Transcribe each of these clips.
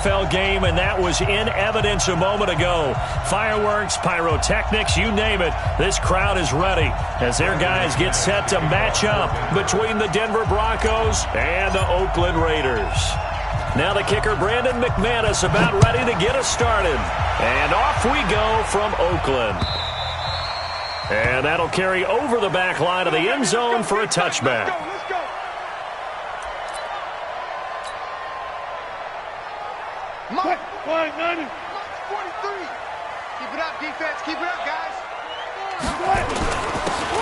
NFL game, and that was in evidence a moment ago. Fireworks, pyrotechnics, you name it. This crowd is ready as their guys get set to match up between the Denver Broncos and the Oakland Raiders. Now the kicker, Brandon McManus, about ready to get us started. And off we go from Oakland. And that'll carry over the back line of the end zone for a touchback. Let's go. Mike, 43. Keep it up, defense. Keep it up, guys.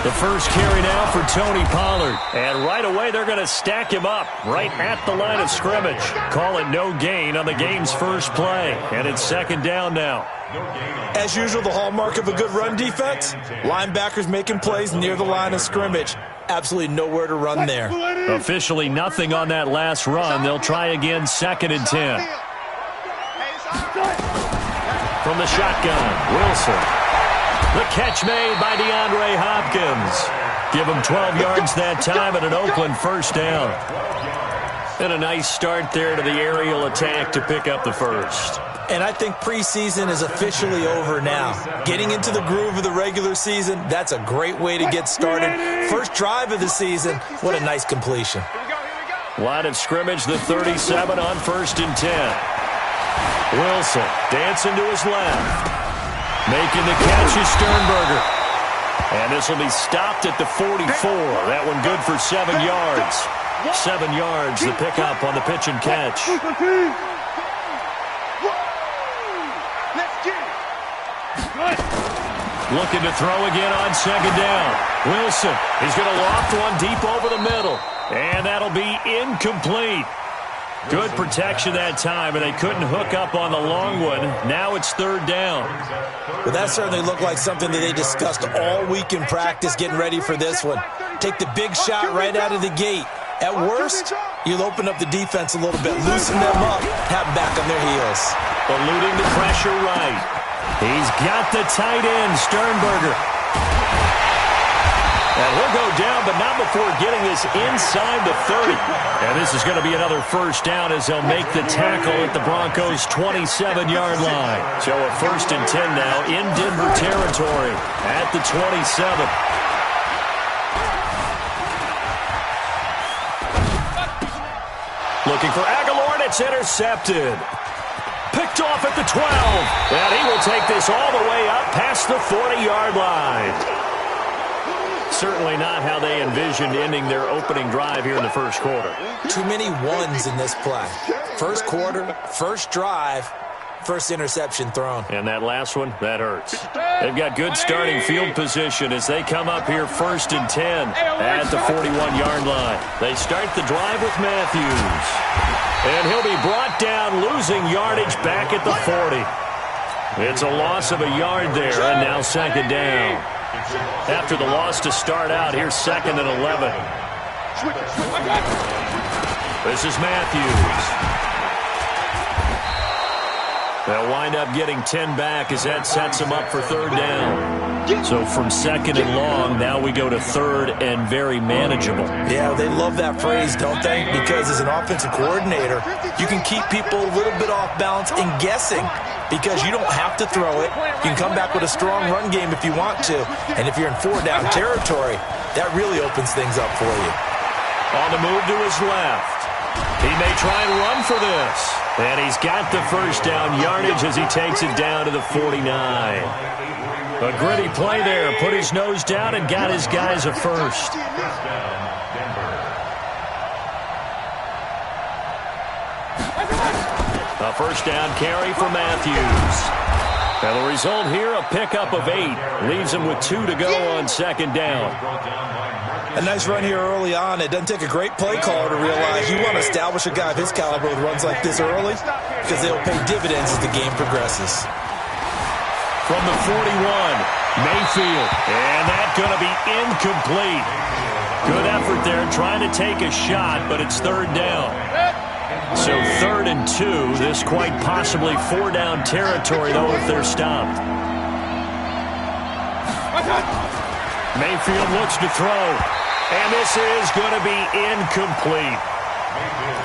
The first carry now for Tony Pollard. And right away, they're going to stack him up right at the line of scrimmage. Call it no gain on the game's first play. And it's second down now. As usual, the hallmark of a good run defense, linebackers making plays near the line of scrimmage. Absolutely nowhere to run there. Officially nothing on that last run. They'll try again, second and 10. From the shotgun, Wilson. The catch made by DeAndre Hopkins. Give him 12 yards that time and an Oakland first down. And a nice start there to the aerial attack to pick up the first. And I think preseason is officially over now. Getting into the groove of the regular season, that's a great way to get started. First drive of the season, what a nice completion. Line of scrimmage, the 37 on first and 10. Wilson dancing to his left. Making the catch is Sternberger. And this will be stopped at the 44. That one good for 7 yards. 7 yards, the pickup on the pitch and catch. Looking to throw again on second down. Wilson is going to loft one deep over the middle. And that'll be incomplete. Good protection that time, and they couldn't hook up on the long one. Now it's third down. Well, that certainly looked like something that they discussed all week in practice getting ready for this one. Take the big shot right out of the gate. At worst, you'll open up the defense a little bit, loosen them up, have them back on their heels. Eluding the pressure right. He's got the tight end, Sternberger. And he'll go down, but not before getting this inside the 30. And this is going to be another first down as they'll make the tackle at the Broncos' 27-yard line. So a first and 10 now in Denver territory at the 27. Looking for Aguilar, and it's intercepted. Picked off at the 12. And he will take this all the way up past the 40-yard line. Certainly not how they envisioned ending their opening drive here in the first quarter. Too many ones in this play. First quarter, first drive, first interception thrown. And that last one, that hurts. They've got good starting field position as they come up here first and 10 at the 41-yard line. They start the drive with Matthews. And he'll be brought down, losing yardage back at the 40. It's a loss of a yard there, and now second down. After the loss to start out, here's second and 11. This is Matthews. They'll wind up getting 10 back as that sets them up for third down. So from second and long, now we go to third and very manageable. Yeah, they love that phrase, don't they? Because as an offensive coordinator, you can keep people a little bit off balance and guessing because you don't have to throw it. You can come back with a strong run game if you want to. And if you're in four-down territory, that really opens things up for you. On the move to his left. He may try and run for this. And he's got the first down yardage as he takes it down to the 49. A gritty play there. Put his nose down and got his guys a first. A first down carry for Matthews. And the result here, a pickup of 8. Leaves him with 2 to go on second down. A nice run here early on. It doesn't take a great play caller to realize you want to establish a guy of his caliber with runs like this early because they'll pay dividends as the game progresses. From the 41, Mayfield. And that's going to be incomplete. Good effort there trying to take a shot, but it's third down. So third and 2. This quite possibly 4-down territory, though, if they're stopped. Mayfield looks to throw. And this is going to be incomplete.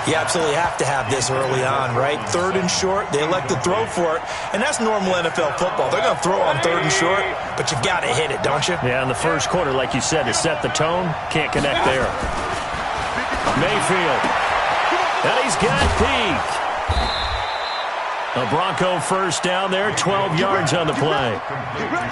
You absolutely have to have this early on, right? 3rd and short, they elect to throw for it, and that's normal NFL football. They're going to throw on 3rd and short, but you've got to hit it, don't you? Yeah, in the first quarter, like you said, to set the tone, can't connect there. Mayfield, and he's got Peak. A Bronco first down there, 12 yards on the play.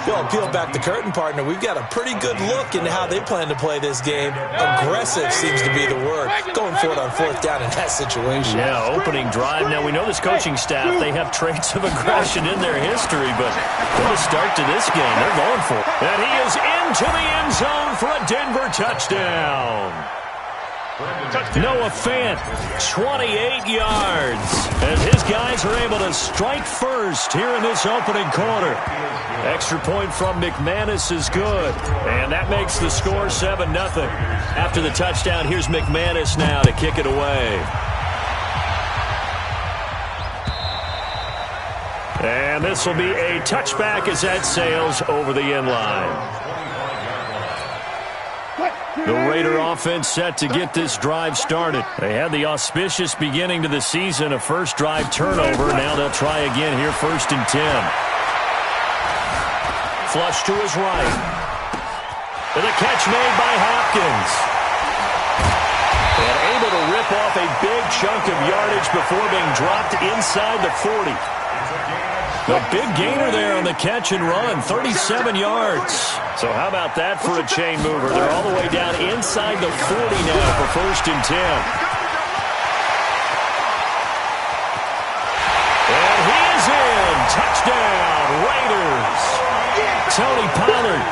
Well, peel back the curtain, partner. We've got a pretty good look into how they plan to play this game. Aggressive seems to be the word. Going for it on 4th down in that situation. Yeah, opening drive. Now, we know this coaching staff, they have traits of aggression in their history, but what a start to this game. They're going for it. And he is into the end zone for a Denver touchdown. Noah Fant, 28 yards, as his guys are able to strike first here in this opening quarter. Extra point from McManus is good, and that makes the score 7-0. After the touchdown, here's McManus now to kick it away. And this will be a touchback as that sails over the end line. The Raider offense set to get this drive started. They had the auspicious beginning to the season, a first drive turnover. Now they'll try again here, 1st and 10. Flush to his right. And a catch made by Hopkins. And able to rip off a big chunk of yardage before being dropped inside the 40. The big gainer there on the catch and run, 37 yards. So how about that for a chain mover? They're all the way down inside the 40 now for 1st and 10. And he is in. Touchdown, Raiders. Tony Pollard,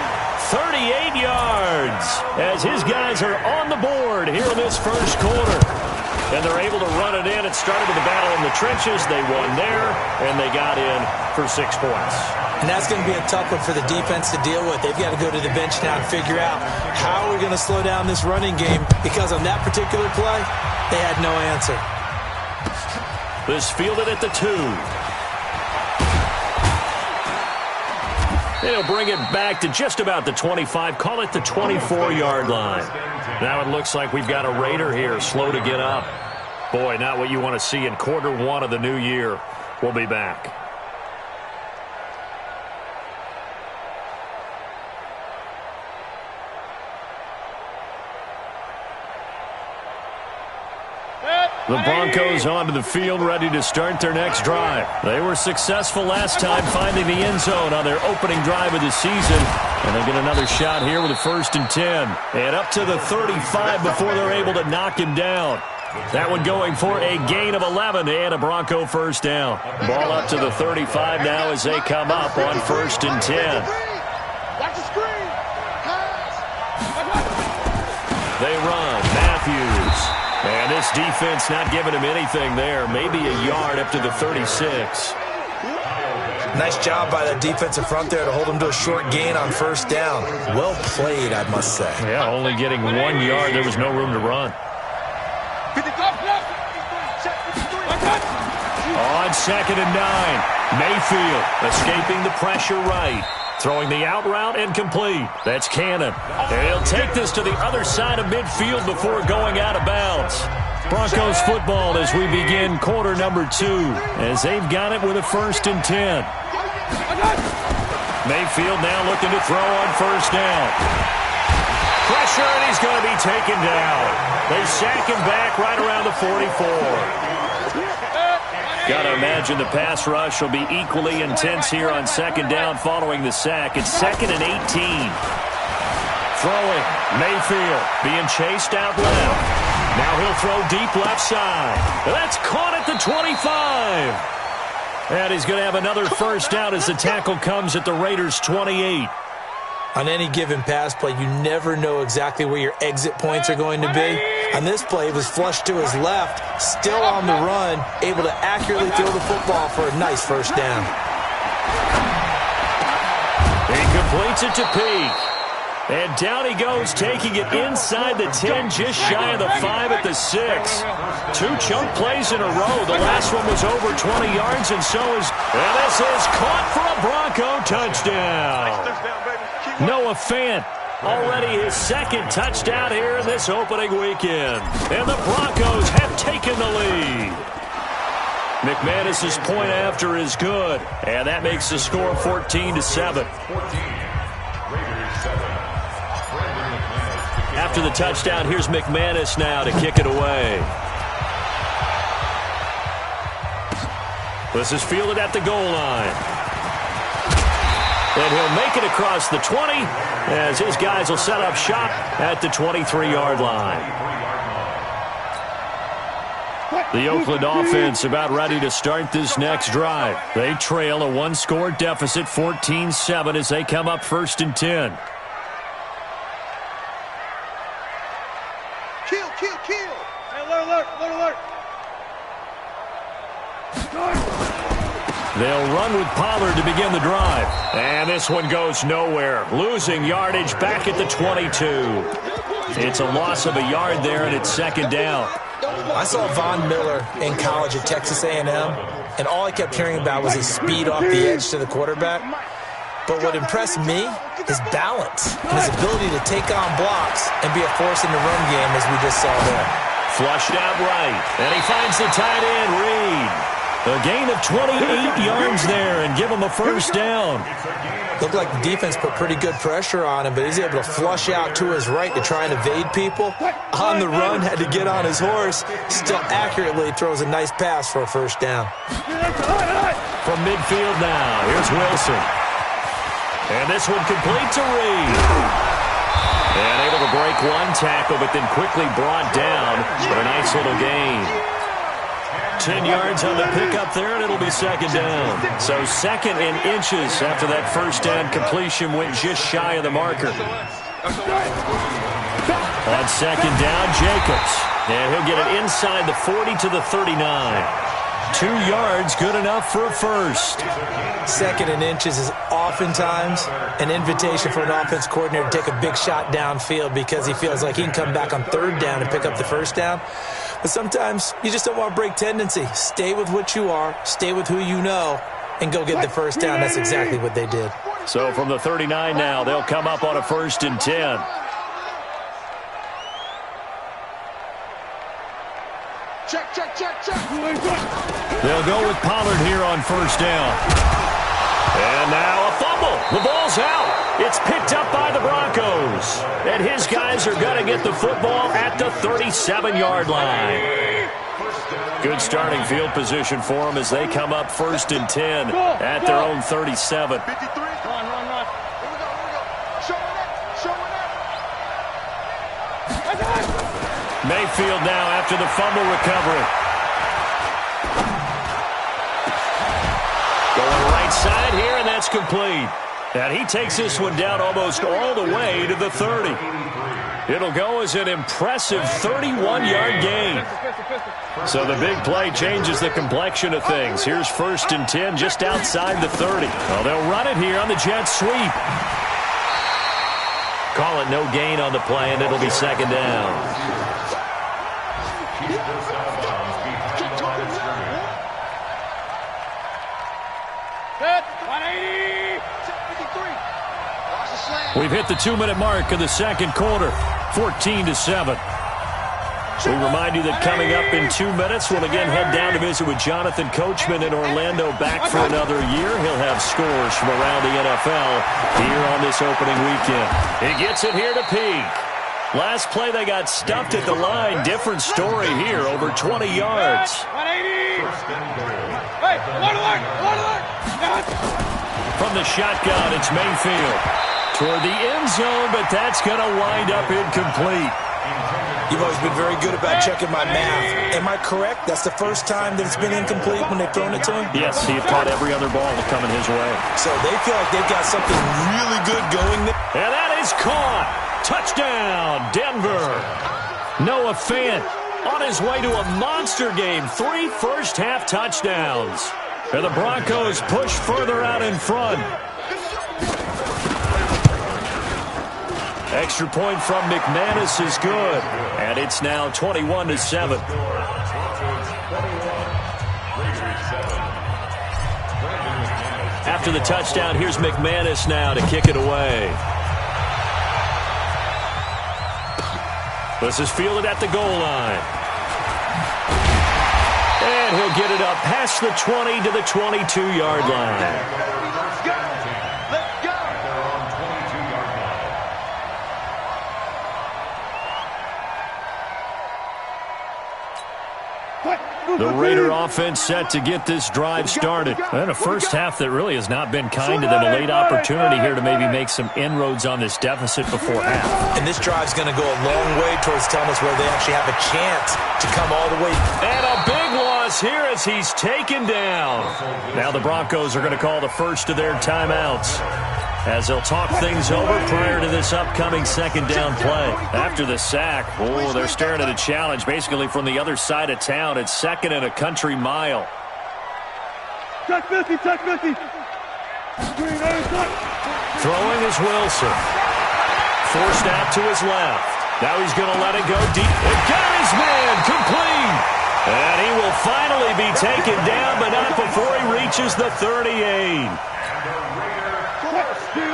38 yards, as his guys are on the board here in this first quarter. And they're able to run it in. It started with a battle in the trenches. They won there, and they got in for 6 points. And that's going to be a tough one for the defense to deal with. They've got to go to the bench now and figure out how we're going to slow down this running game, because on that particular play, they had no answer. This fielded at the 2. They'll bring it back to just about the 25. Call it the 24-yard line. Now it looks like we've got a Raider here, slow to get up. Boy, not what you want to see in quarter 1 of the new year. We'll be back. The Broncos onto the field, ready to start their next drive. They were successful last time finding the end zone on their opening drive of the season. And they'll get another shot here with a 1st and 10. And up to the 35 before they're able to knock him down. That one going for a gain of 11 and a Bronco first down. Ball up to the 35 now as they come up on 1st and 10. They run. Matthews. And this defense not giving him anything there. Maybe a yard up to the 36. Nice job by the defensive front there to hold him to a short gain on 1st down. Well played, I must say. Yeah, only getting 1 yard. There was no room to run. On 2nd and 9. Mayfield escaping the pressure right. Throwing the out route and complete. That's Cannon. And he'll take this to the other side of midfield before going out of bounds. Broncos football as we begin quarter number 2, as they've got it with a 1st and 10. Mayfield now looking to throw on 1st down. Pressure, and he's going to be taken down. They sack him back right around the 44. Got to imagine the pass rush will be equally intense here on 2nd down following the sack. It's 2nd and 18. Throwing. Mayfield being chased out left. Now he'll throw deep left side. That's caught at the 25. And he's going to have another 1st down as the tackle comes at the Raiders' 28. On any given pass play, you never know exactly where your exit points are going to be. On this play, it was flushed to his left, still on the run, able to accurately throw the football for a nice 1st down. He completes it to Peak. And down he goes, taking it inside the 10, just shy of the 5 at the 6. 2 chunk plays in a row. The last one was over 20 yards, and so is... And this is caught for a Bronco touchdown. Noah Fant, Already his second touchdown here in this opening weekend. And the Broncos have taken the lead. McManus's point after is good. And that makes the score 14-7. After the touchdown, here's McManus now to kick it away. This is fielded at the goal line. And he'll make it across the 20 as his guys will set up shop at the 23-yard line. The Oakland offense about ready to start this next drive. They trail a one-score deficit, 14-7, as they come up 1st and 10. Kill. Hey, alert. They'll run with Pollard to begin the drive. And this one goes nowhere. Losing yardage back at the 22. It's a loss of a yard there, and it's 2nd down. I saw Von Miller in college at Texas A&M, and all I kept hearing about was his speed off the edge to the quarterback. But what impressed me, his balance, and his ability to take on blocks and be a force in the run game, as we just saw there. Flushed out right, and he finds the tight end, Reed. A gain of 28 yards there and give him a 1st down. Looked like the defense put pretty good pressure on him, but he's able to flush out to his right to try and evade people. On the run, had to get on his horse. Still accurately throws a nice pass for a 1st down. From midfield now, here's Wilson. And this one complete to Reed. And able to break one tackle, but then quickly brought down for a nice little gain. 10 yards on the pickup there, and it'll be 2nd down. So 2nd and inches after that 1st down completion went just shy of the marker. On 2nd down, Jacobs. And he'll get it inside the 40 to the 39. 2 yards, good enough for a 1st. 2nd and inches is oftentimes an invitation for an offense coordinator to take a big shot downfield because he feels like he can come back on 3rd down and pick up the 1st down. But sometimes you just don't want to break tendency. Stay with what you are, stay with who you know, and go get the 1st down. That's exactly what they did. So from the 39 now, they'll come up on a 1st and 10. Check. They'll go with Pollard here on 1st down. And now a fumble. The ball's out. It's picked up by the Broncos. And his guys are going to get the football at the 37-yard line. Good starting field position for them as they come up 1st and 10 at their own 37. Run. Here we go. Show it. Mayfield now after the fumble recovery. Going right side here, and that's complete. And he takes this one down almost all the way to the 30. It'll go as an impressive 31-yard gain. So the big play changes the complexion of things. Here's 1st and 10 just outside the 30. Well, they'll run it here on the jet sweep. Call it no gain on the play, and it'll be 2nd down. We've hit the 2-minute mark of the 2nd quarter, 14-7. We remind you that coming up in 2 minutes, we'll again head down to visit with Jonathan Coachman in Orlando, back for another year. He'll have scores from around the NFL here on this opening weekend. He gets it here to Peak. Last play, they got stuffed at the line. Different story here, over 20 yards. 180. Hey, alert. From the shotgun, it's Mayfield. Toward the end zone, but that's going to wind up incomplete. You've always been very good about checking my math. Am I correct? That's the first time that it's been incomplete when they've thrown it to him? Yes, he had caught every other ball coming his way. So they feel like they've got something really good going there. And that is caught. Touchdown, Denver. Noah Fant on his way to a monster game. 3 first-half touchdowns. And the Broncos push further out in front. Extra point from McManus is good. And it's now 21-7. After the touchdown, here's McManus now to kick it away. This is fielded at the goal line. And he'll get it up past the 20 to the 22-yard line. Let's go. Let's go. The Raider offense set to get this drive started. And a first half that really has not been kind to them. A late opportunity here to maybe make some inroads on this deficit before half. And this drive's going to go a long way towards telling us where they actually have a chance to come all the way. And a big loss here as he's taken down. Now the Broncos are going to call the first of their timeouts, as they'll talk things over prior to this upcoming second down play. After the sack, they're staring at a challenge basically from the other side of town. It's second and a country mile. Check 50, check 50. Throwing is Wilson. Forced out to his left. Now he's going to let it go deep. And got his man complete. And he will finally be taken down, but not before he reaches the 38.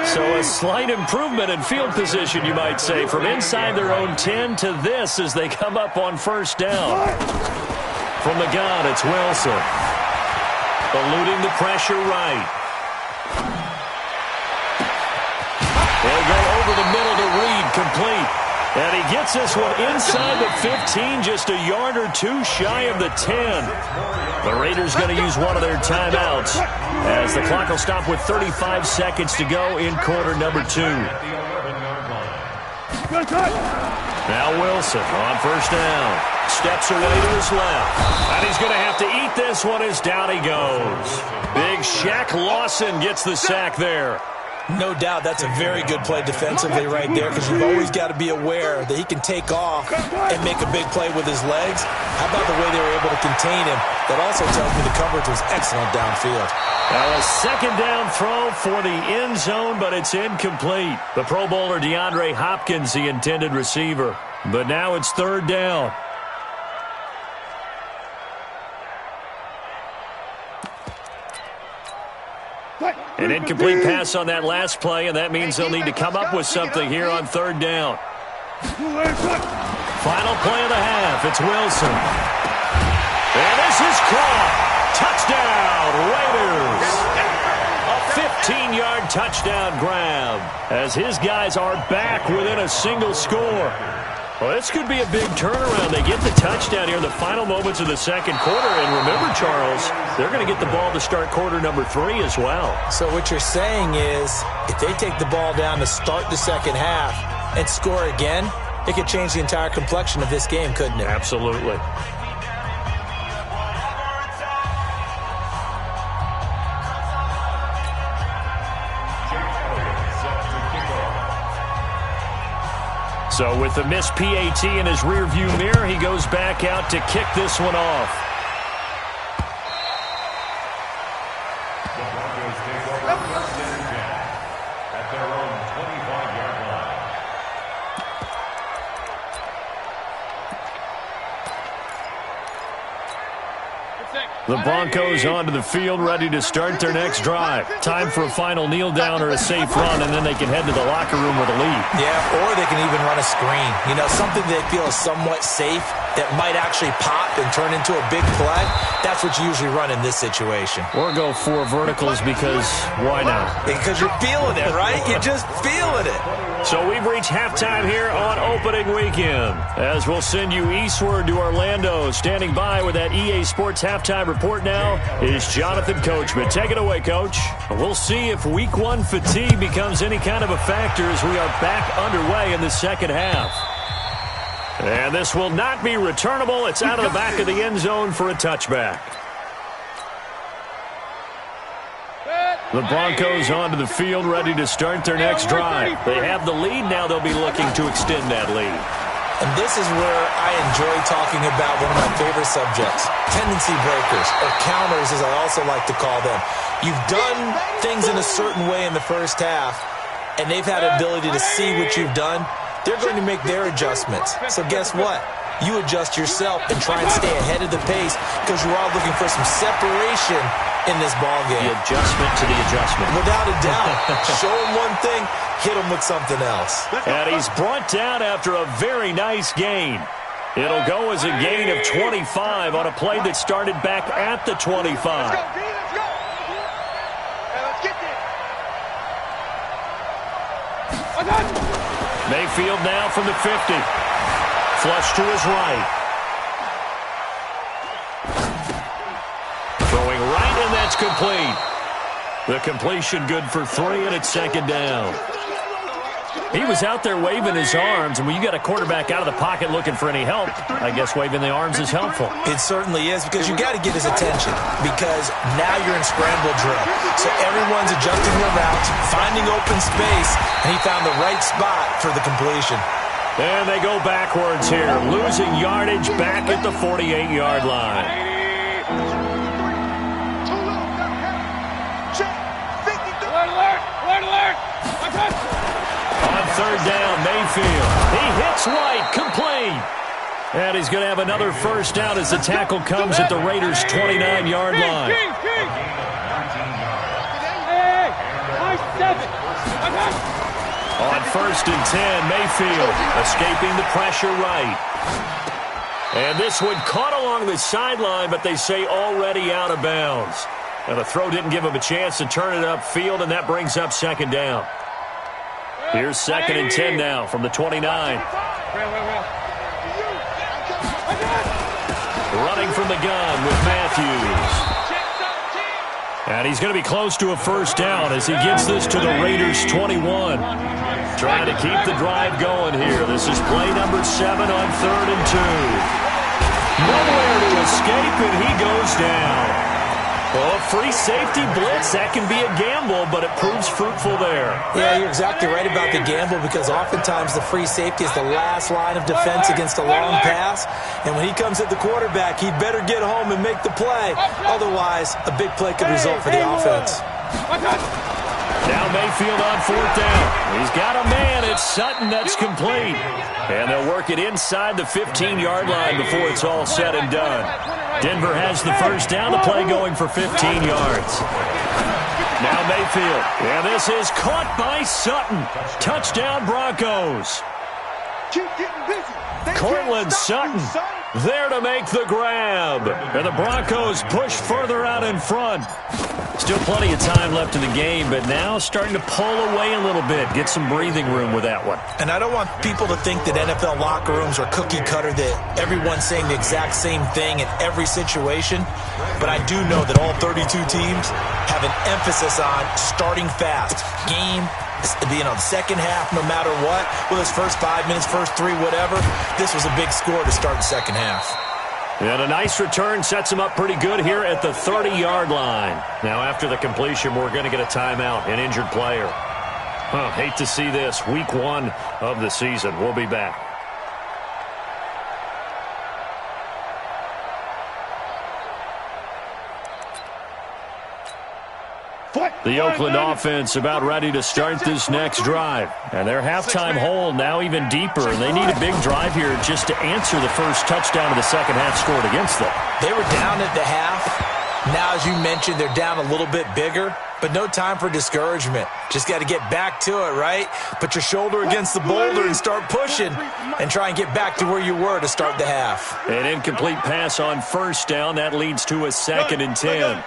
So a slight improvement in field position, you might say, from inside their own 10 to this as they come up on first down. From the gun, it's Wilson. Eluding the pressure right. They'll go over the middle to Reed, complete. And he gets this one inside the 15, just a yard or two shy of the 10. The Raiders going to use one of their timeouts as the clock will stop with 35 seconds to go in quarter number 2. Now Wilson on first down. Steps away to his left. And he's going to have to eat this one as down he goes. Big Shaq Lawson gets the sack there. No doubt that's a very good play defensively right there, because you've always got to be aware that he can take off and make a big play with his legs. How about the way they were able to contain him? That also tells me the coverage was excellent downfield. Now a second down throw for the end zone, but it's incomplete. The Pro Bowler DeAndre Hopkins, the intended receiver. But now it's third down. An incomplete pass on that last play, and that means they'll need to come up with something here on third down. Final play of the half. It's Wilson. And this is caught. Touchdown, Raiders. A 15-yard touchdown grab as his guys are back within a single score. Well, this could be a big turnaround. They get the touchdown here in the final moments of the second quarter. And remember, Charles, they're going to get the ball to start quarter number 3 as well. So what you're saying is if they take the ball down to start the second half and score again, it could change the entire complexion of this game, couldn't it? Absolutely. So with the missed PAT in his rearview mirror, he goes back out to kick this one off. The Broncos onto the field, ready to start their next drive. Time for a final kneel down or a safe run, and then they can head to the locker room with a lead. Yeah, or they can even run a screen. You know, something they feel is somewhat safe that might actually pop and turn into a big play. That's what you usually run in this situation. Or go 4 verticals because why not? Because you're feeling it, right? You're just feeling it. So we've reached halftime here on opening weekend, as we'll send you eastward to Orlando. Standing by with that EA Sports halftime report now is Jonathan Coachman. Take it away, Coach. We'll see if week 1 fatigue becomes any kind of a factor as we are back underway in the second half. And this will not be returnable. It's out of the back of the end zone for a touchback. The Broncos onto the field, ready to start their next drive. They have the lead. Now they'll be looking to extend that lead. And this is where I enjoy talking about one of my favorite subjects, tendency breakers, or counters as I also like to call them. You've done things in a certain way in the first half, and they've had the ability to see what you've done. They're going to make their adjustments. So guess what? you adjust yourself and try and stay ahead of the pace because you are looking for some separation in this ball game. The adjustment to the adjustment. Without a doubt. Show him one thing, hit him with something else. And he's brought down after a very nice gain. It'll go as a gain of 25 on a play that started back at the 25. Let's go, D, let's go. Hey, let's get there. Mayfield now from the 50. Flush to his right. Throwing right, and that's complete. The completion good for 3, and it's second down. He was out there waving his arms, and when you got a quarterback out of the pocket looking for any help, I guess waving the arms is helpful. It certainly is, because you got to get his attention, because now you're in scramble drill. So everyone's adjusting their routes, finding open space, and he found the right spot for the completion. And they go backwards here, losing yardage back at the 48-yard line. On third down, Mayfield. He hits White, complete. And he's going to have another first down as the tackle comes at the Raiders' 29-yard line. On first and 10, Mayfield escaping the pressure right. And this one caught along the sideline, but they say already out of bounds. And the throw didn't give him a chance to turn it upfield, and that brings up second down. Here's second and 10 now from the 29. Running from the gun with Matthews. And he's going to be close to a first down as he gets this to the Raiders' 21. Trying to keep the drive going here. This is play number 7 on third and 2. Nowhere to escape, and he goes down. Well, a free safety blitz, that can be a gamble, but it proves fruitful there. Yeah, you're exactly right about the gamble, because oftentimes the free safety is the last line of defense against a long pass. And when he comes at the quarterback, he'd better get home and make the play. Otherwise, a big play could result for the offense. Now Mayfield on fourth down. He's got a man. It's Sutton. That's complete. And they'll work it inside the 15-yard line before it's all said and done. Denver has the first down. The play going for 15 yards. Now Mayfield. And this is caught by Sutton. Touchdown Broncos. Keep getting busy. Cortland Sutton there to make the grab. And the Broncos push further out in front. Still plenty of time left in the game, but now starting to pull away a little bit. Get some breathing room with that one. And I don't want people to think that NFL locker rooms are cookie cutter, that everyone's saying the exact same thing in every situation. But I do know that all 32 teams have an emphasis on starting fast. Game, the second half, no matter what. Well, this first 5 minutes, first 3, whatever. This was a big score to start the second half. And a nice return sets him up pretty good here at the 30-yard line. Now, after the completion, we're going to get a timeout, an injured player. Hate to see this. Week 1 of the season. We'll be back. The Oakland offense about ready to start this next drive. And their halftime hole now even deeper. And they need a big drive here just to answer the first touchdown of the second half scored against them. They were down at the half. Now, as you mentioned, they're down a little bit bigger. But no time for discouragement. Just got to get back to it, right? Put your shoulder against the boulder and start pushing. And try and get back to where you were to start the half. An incomplete pass on first down. That leads to a second and 10.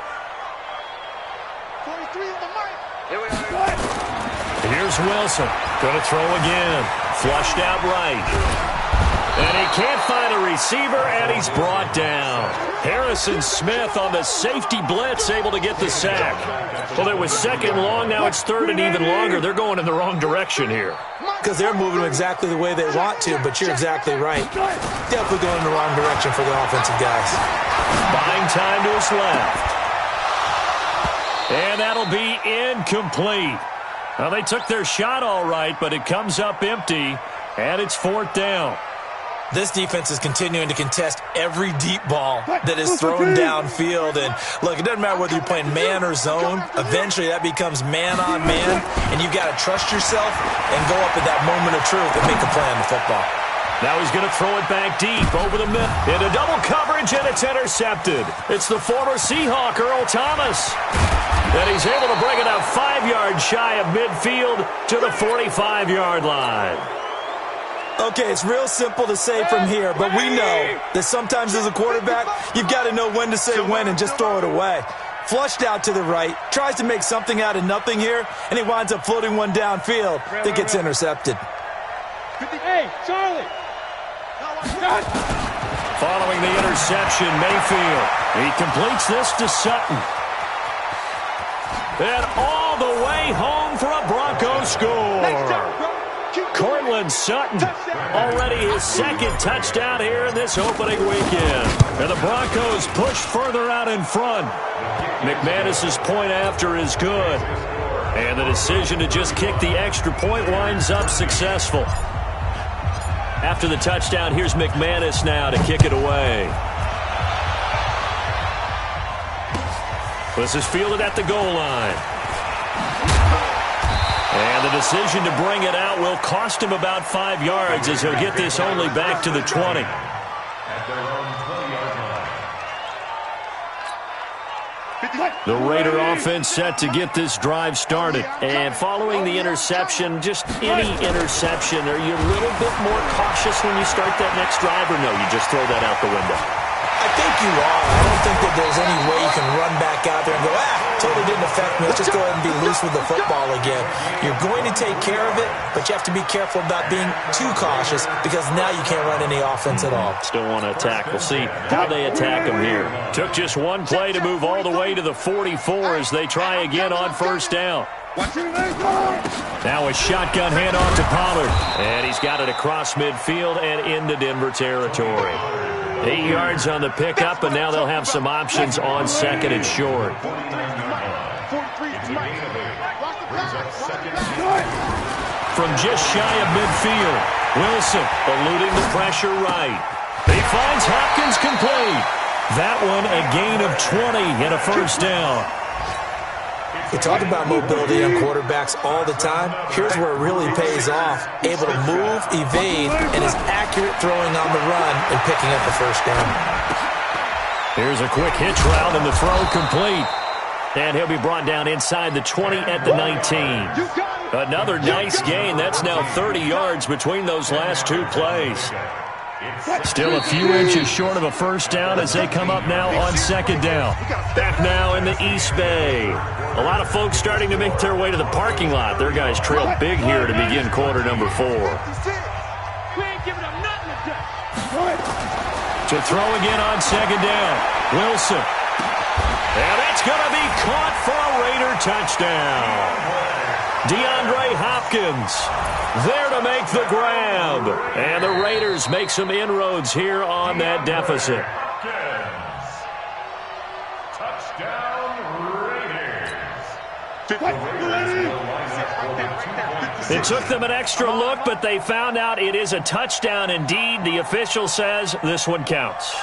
Here's Wilson. Going to throw again. Flushed out right. And he can't find a receiver, and he's brought down. Harrison Smith on the safety blitz, able to get the sack. Well, it was second long. Now it's third and even longer. They're going in the wrong direction here. Because they're moving exactly the way they want to, but you're exactly right. Definitely going in the wrong direction for the offensive guys. Buying time to his left. And that'll be incomplete. Well, they took their shot all right, but it comes up empty, and it's fourth down. This defense is continuing to contest every deep ball that is thrown downfield. And, look, it doesn't matter whether you're playing man or zone. Eventually, that becomes man-on-man, and you've got to trust yourself and go up at that moment of truth and make a play on the football. Now he's going to throw it back deep over the middle. Into double coverage, and it's intercepted. It's the former Seahawk, Earl Thomas. And he's able to bring it up 5 yards shy of midfield to the 45-yard line. Okay, it's real simple to say from here, but we know that sometimes as a quarterback, you've got to know when to say when and just throw it away. Flushed out to the right, tries to make something out of nothing here, and he winds up floating one downfield that gets intercepted. Hey, Charlie! Following the interception, Mayfield. He completes this to Sutton. And all the way home for a Broncos score. Cortland Sutton, already his second touchdown here in this opening weekend. And the Broncos push further out in front. McManus's point after is good. And the decision to just kick the extra point winds up successful. After the touchdown, here's McManus now to kick it away. This is fielded at the goal line. And the decision to bring it out will cost him about 5 yards as he'll get this only back to the 20. The Raider offense set to get this drive started. And following the interception, just any interception, are you a little bit more cautious when you start that next drive, or no, you just throw that out the window? I think you are. I don't think that there's any way you can run back out there and go, totally didn't affect me. Let's just go ahead and be loose with the football again. You're going to take care of it, but you have to be careful about being too cautious because now you can't run any offense at all. Still want to attack. We'll see how they attack him here. Took just one play to move all the way to the 44 as they try again on first down. Now a shotgun handoff to Pollard. And he's got it across midfield and into Denver territory. 8 yards on the pickup, and now they'll have some options on second and short. From just shy of midfield, Wilson eluding the pressure right. He finds Hopkins complete. That one a gain of 20 and a first down. We talk about mobility on quarterbacks all the time. Here's where it really pays off. Able to move, evade, and is accurate throwing on the run and picking up the first down. Here's a quick hitch route and the throw complete. And he'll be brought down inside the 20 at the 19. Another nice gain. That's now 30 yards between those last two plays. Still a few inches short of a first down as they come up now on second down. Back now in the East Bay. A lot of folks starting to make their way to the parking lot. Their guys trail big here to begin quarter number 4. To throw again on second down. Wilson. And that's going to be caught for a Raider touchdown. DeAndre Hopkins there to make the grab. And the Raiders make some inroads here on that deficit. It took them an extra look, but they found out it is a touchdown indeed. The official says this one counts.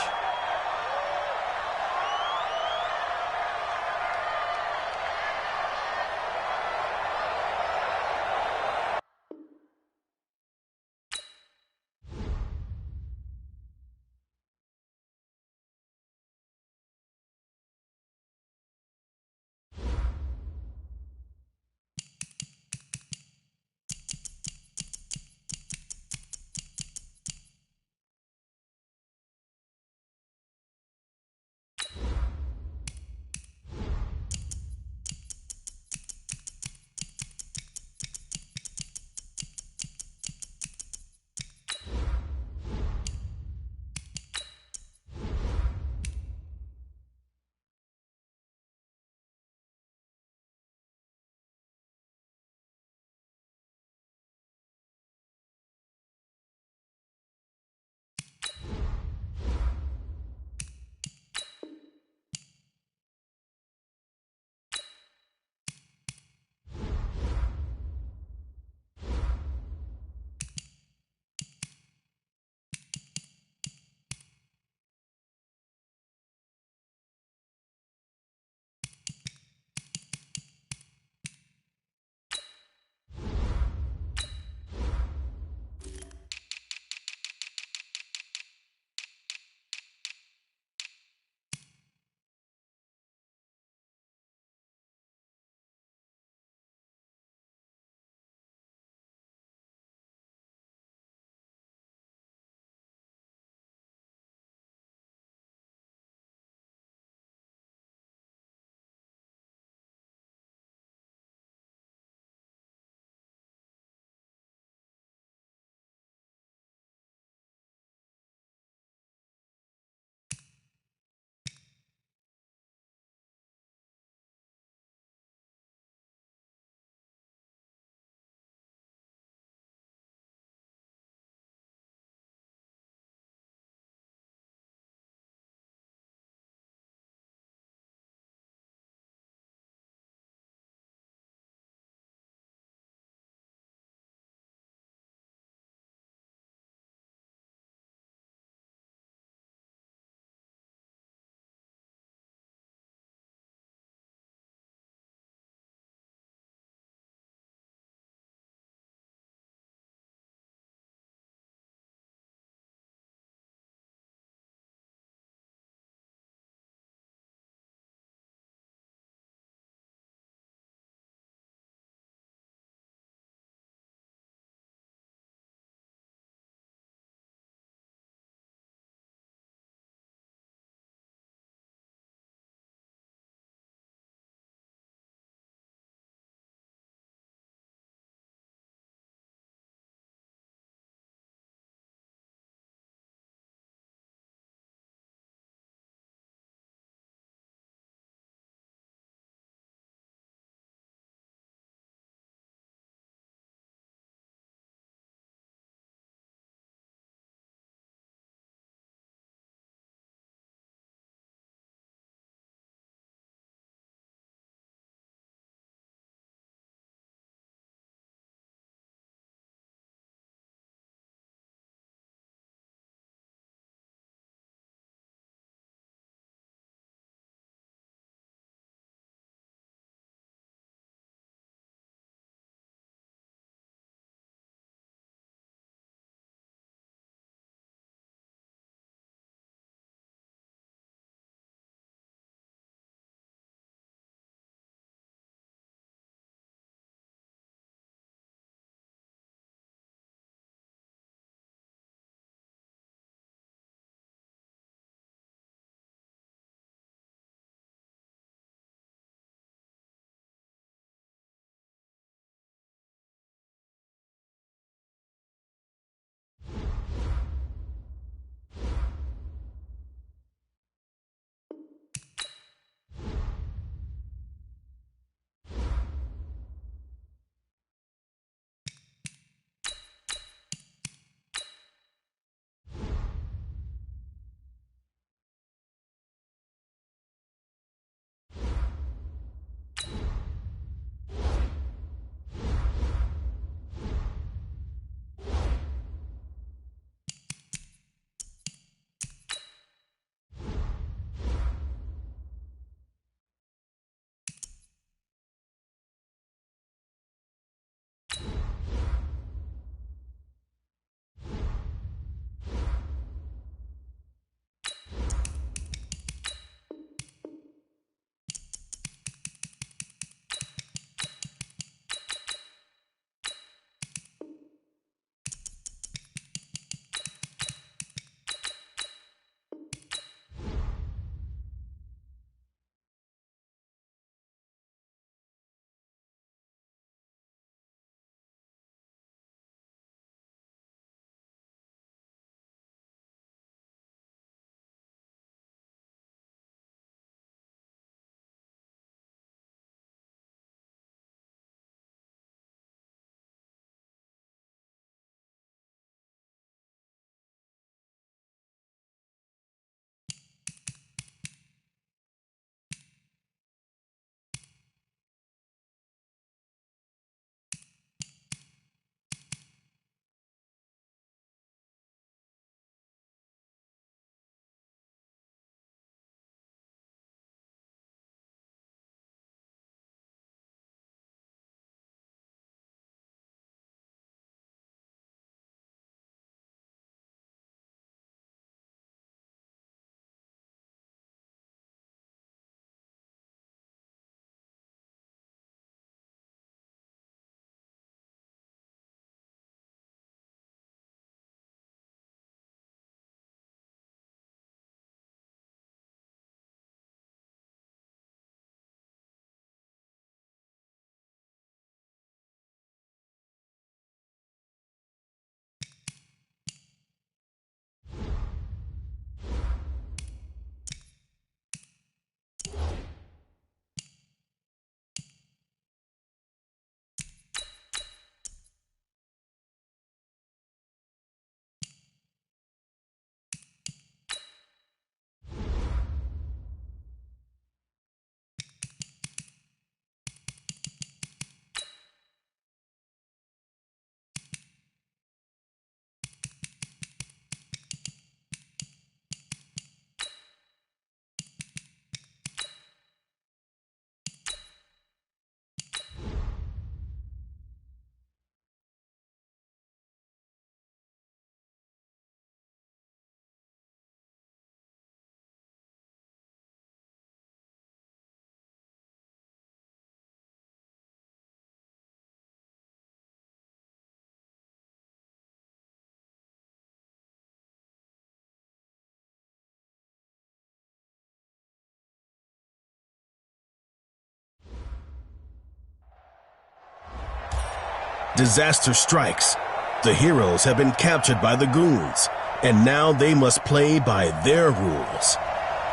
Disaster strikes. The heroes have been captured by the goons, and now they must play by their rules.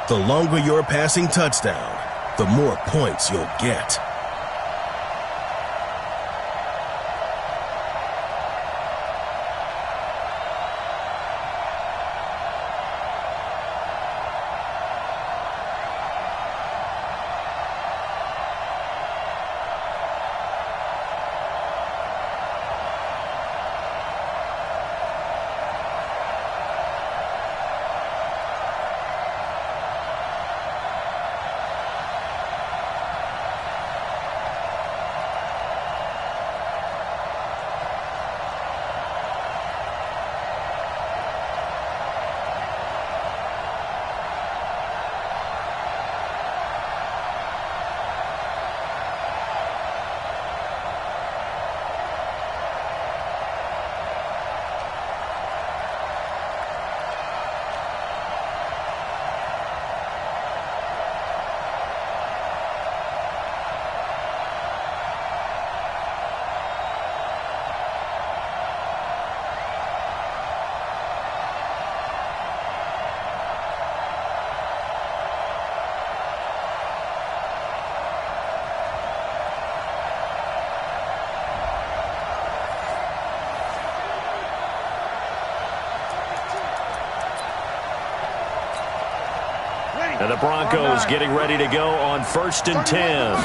The longer your passing touchdown, the more points you'll get. And the Broncos getting ready to go on 1st and 10.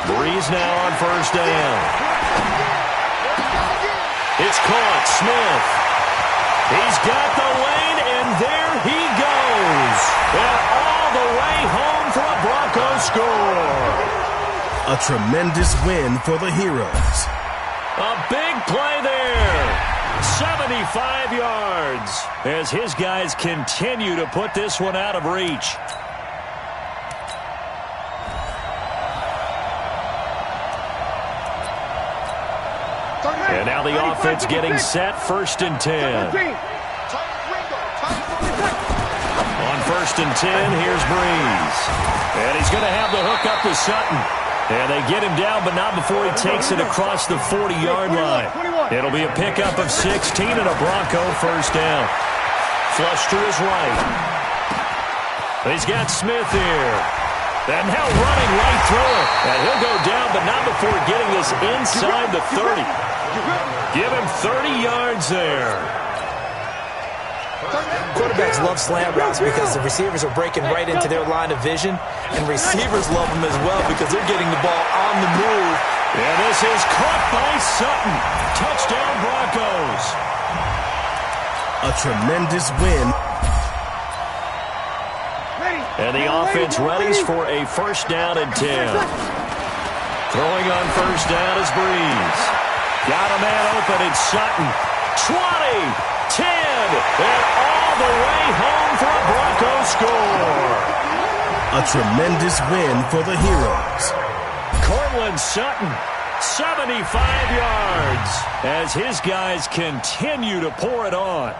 Breeze now on 1st down. It's caught. Smith. He's got the lane, and there he goes. And all the way home for a Broncos score. A tremendous win for the heroes. A big play there. 75 yards as his guys continue to put this one out of reach. And now the offense getting set, 1st and 10. On 1st and 10, here's Breeze. And he's going to have the hook up to Sutton. And they get him down, but not before he takes it across the 40-yard line. It'll be a pickup of 16 and a Bronco 1st down. Flush to his right. He's got Smith here. And now running right through it. And he'll go down, but not before getting this inside the 30. Give him 30 yards there. Quarterbacks love slant routes because the receivers are breaking right into their line of vision, and receivers love them as well because they're getting the ball on the move. And this is caught by Sutton. Touchdown Broncos. A tremendous win. And the offense readies for a 1st down and 10. Throwing on 1st down is Breeze. Got a man open, it's Sutton. 20, 10, and all the way home for a Broncos score. A tremendous win for the heroes. Cortland Sutton, 75 yards as his guys continue to pour it on.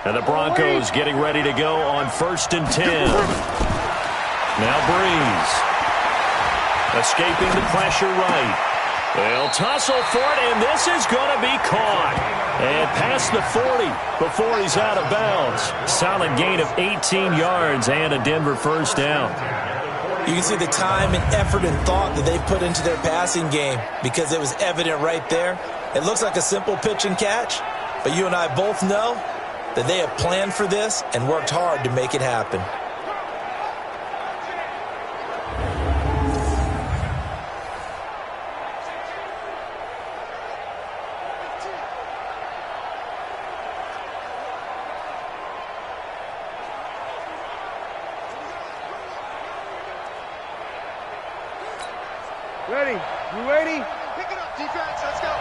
And the Broncos getting ready to go on 1st and 10. Now Breeze. Escaping the pressure right. They'll tussle for it, and this is going to be caught. And past the 40 before he's out of bounds. Solid gain of 18 yards and a Denver 1st down. You can see the time and effort and thought that they put into their passing game because it was evident right there. It looks like a simple pitch and catch, but you and I both know that they have planned for this and worked hard to make it happen. Ready? You ready? Pick it up, defense. Let's go.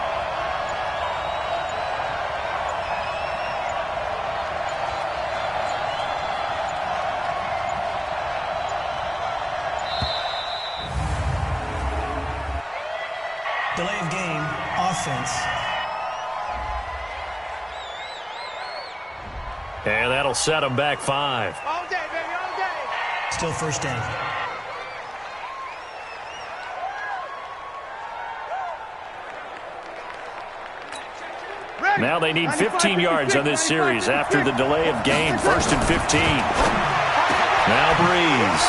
Delay of game, offense. And that'll set them back 5. All day, baby, all day. Still first down. Now they need 15 yards on this series after the delay of game. 1st and 15. Now Breeze.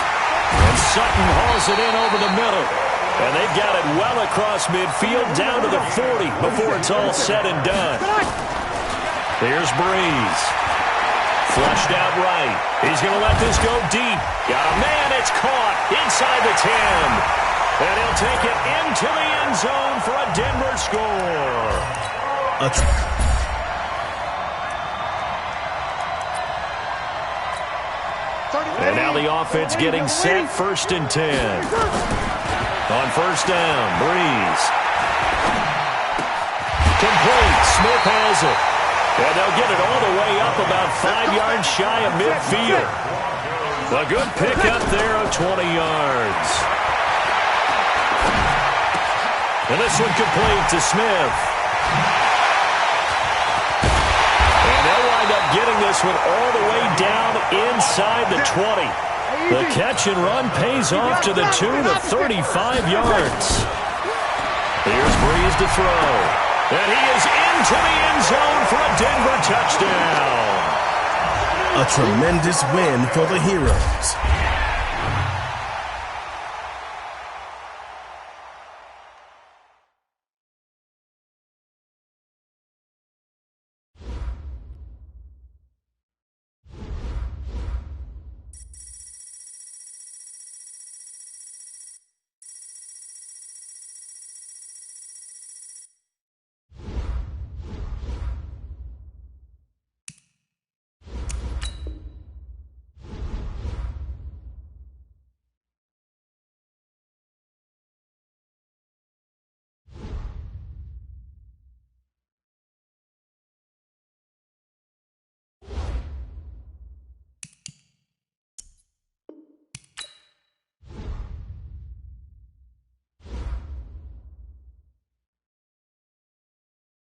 And Sutton hauls it in over the middle. And they've got it well across midfield down to the 40 before it's all said and done. Here's Breeze. Flushed out right. He's going to let this go deep. Got a man. It's caught inside the 10. And he'll take it into the end zone for a Denver score. And now the offense getting set. 1st and 10. On 1st down, Breeze. Complete. Smith has it. And they'll get it all the way up about 5 yards shy of midfield. A good pickup there of 20 yards. And this one complete to Smith. And they'll wind up getting this one all the way down inside the 20. The catch and run pays off to the tune of 35 yards. Here's Breeze to throw. And he is into the end zone for a Denver touchdown. A tremendous win for the Heroes.